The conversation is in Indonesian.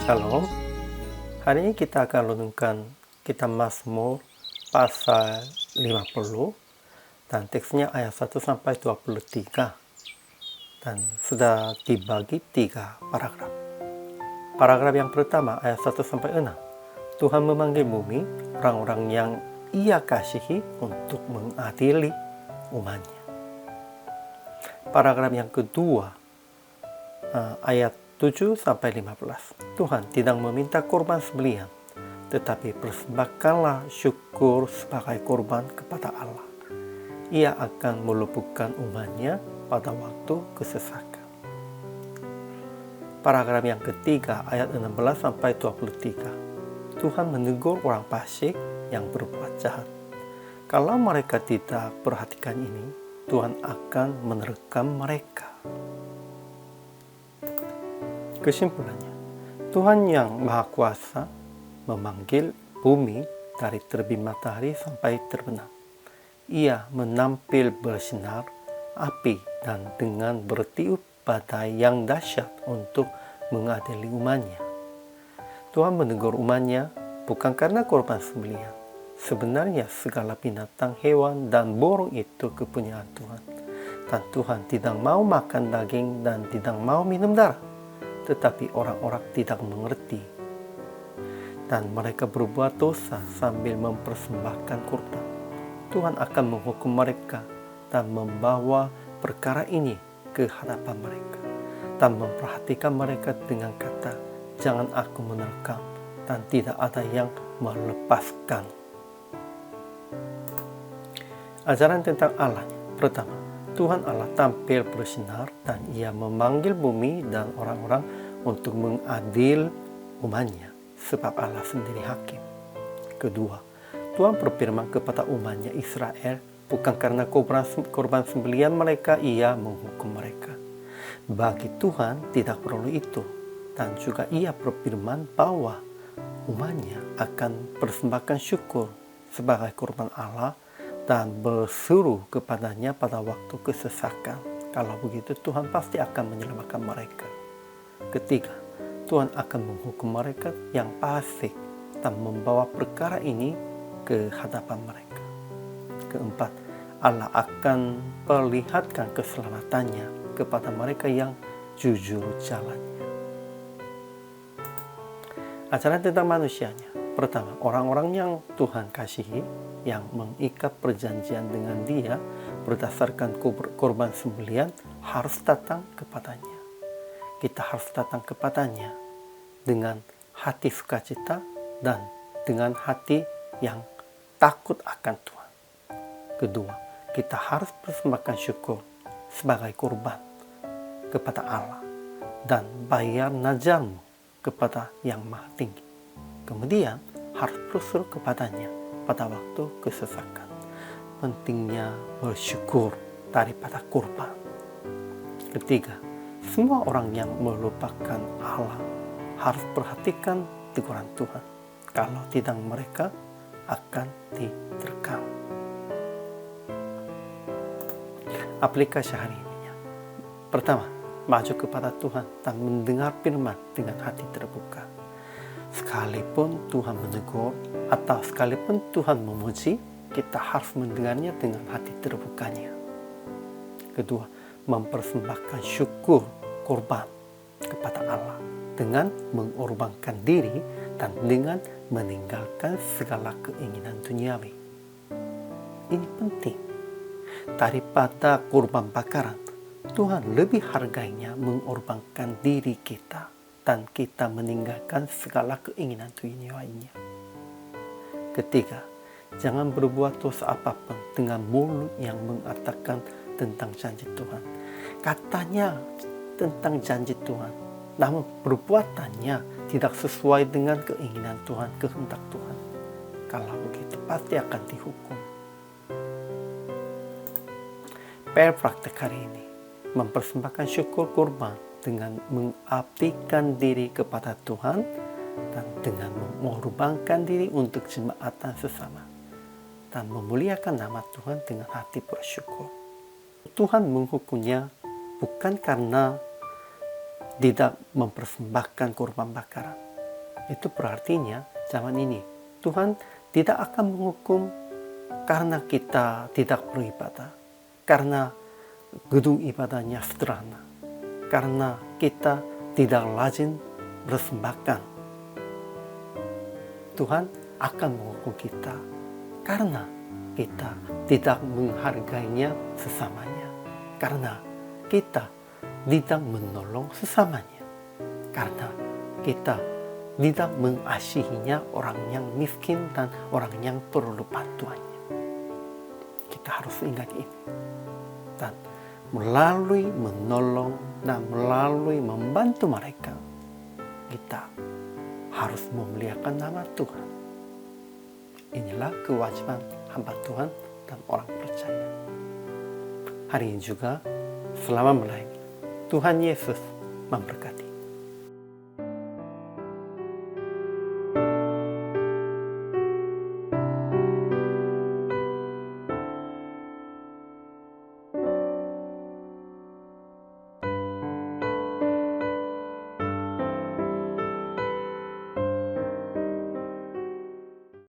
Shalom. Hari ini kita akan renungkan kitab Mazmur pasal 50 dan teksnya ayat 1 sampai 23 dan sudah dibagi 3 paragraf. Paragraf yang pertama ayat 1 sampai 6. Tuhan memanggil bumi, orang-orang yang Ia kasihi untuk mengadili umatnya. Paragraf yang kedua ayat 7 sampai 15. Tuhan tidak meminta korban sembelihan, tetapi persembahkanlah syukur sebagai korban kepada Allah. Ia akan meluputkan umatnya pada waktu kesesakan. Paragraf yang ketiga ayat 16 sampai 23. Tuhan menegur orang fasik yang berbuat jahat. Kalau mereka tidak perhatikan ini, Tuhan akan menerkam mereka. Kesimpulannya, Tuhan yang Maha Kuasa memanggil bumi dari terbit matahari sampai terbenam. Ia menampil bersinar api dan dengan bertiup badai yang dahsyat untuk mengadili umatnya. Tuhan menegur umatnya bukan karena korban sembelihan. Sebenarnya segala binatang, hewan, dan burung itu kepunyaan Tuhan. Dan Tuhan tidak mau makan daging dan tidak mau minum darah. Tetapi orang-orang tidak mengerti dan mereka berbuat dosa sambil mempersembahkan kurban. Tuhan akan menghukum mereka dan membawa perkara ini ke hadapan mereka dan memperhatikan mereka dengan kata, "Jangan aku menerkam," dan tidak ada yang melepaskan. Ajaran tentang Allah. Pertama, Tuhan Allah tampil bersinar dan Ia memanggil bumi dan orang-orang untuk mengadil umatnya, sebab Allah sendiri hakim. Kedua, Tuhan berfirman kepada umatnya Israel, bukan karena korban sembelihan mereka Ia menghukum mereka. Bagi Tuhan tidak perlu itu, dan juga Ia berfirman bahwa umatnya akan persembahkan syukur sebagai korban Allah dan berseru kepadanya pada waktu kesesakan. Kalau begitu Tuhan pasti akan menyelamatkan mereka. Ketiga, Tuhan akan menghukum mereka yang fasik dan membawa perkara ini ke hadapan mereka. Keempat, Allah akan perlihatkan keselamatannya kepada mereka yang jujur jalannya. Ajaran tentang manusianya. Pertama, orang-orang yang Tuhan kasihi, yang mengikat perjanjian dengan Dia berdasarkan korban sembelihan harus datang kepadanya. Kita harus datang kepadanya dengan hati sukacita dan dengan hati yang takut akan Tuhan. Kedua, kita harus persembahkan syukur sebagai korban kepada Allah dan bayar najarmu kepada Yang Maha Tinggi. Kemudian harus berseru kepadanya pada waktu kesesakan. Pentingnya bersyukur daripada kurban. Ketiga, semua orang yang melupakan Allah harus perhatikan teguran Tuhan. Kalau tidak, mereka akan diterkam. Aplikasi hari ini. Pertama, maju kepada Tuhan dan mendengar firman dengan hati terbuka. Sekalipun Tuhan menegur atau sekalipun Tuhan memuji, kita harus mendengarnya dengan hati terbukanya. Kedua, mempersembahkan syukur korban kepada Allah dengan mengorbankan diri dan dengan meninggalkan segala keinginan duniawi. Ini penting. Daripada korban bakaran, Tuhan lebih harganya mengorbankan diri kita dan kita meninggalkan segala keinginan duniawinya. Ketiga, jangan berbuat dosa apapun dengan mulut yang mengatakan tentang janji Tuhan. Katanya tentang janji Tuhan, namun perbuatannya tidak sesuai dengan keinginan Tuhan, kehendak Tuhan. Kalau begitu pasti akan dihukum. PR praktek hari ini, mempersembahkan syukur kurban dengan mengabdikan diri kepada Tuhan dan dengan mengorbankan diri untuk jemaatan sesama dan memuliakan nama Tuhan dengan hati bersyukur. Tuhan menghukumnya bukan karena tidak mempersembahkan kurban bakaran, Itu berartinya zaman ini Tuhan tidak akan menghukum karena kita tidak beribadah, karena gedung ibadahnya sederhana, karena kita tidak rajin bersembahkan. Tuhan akan menghukum kita karena kita tidak menghargainya sesamanya, karena kita tidak menolong sesamanya, karena kita tidak mengasihinya orang yang miskin dan orang yang perlu bantuannya. Kita harus ingat ini. Dan melalui menolong dan melalui membantu mereka, kita harus memuliakan nama Tuhan. Inilah kewajiban hamba Tuhan dan orang percaya. Hari ini juga, selama melayani, Tuhan Yesus memberkati.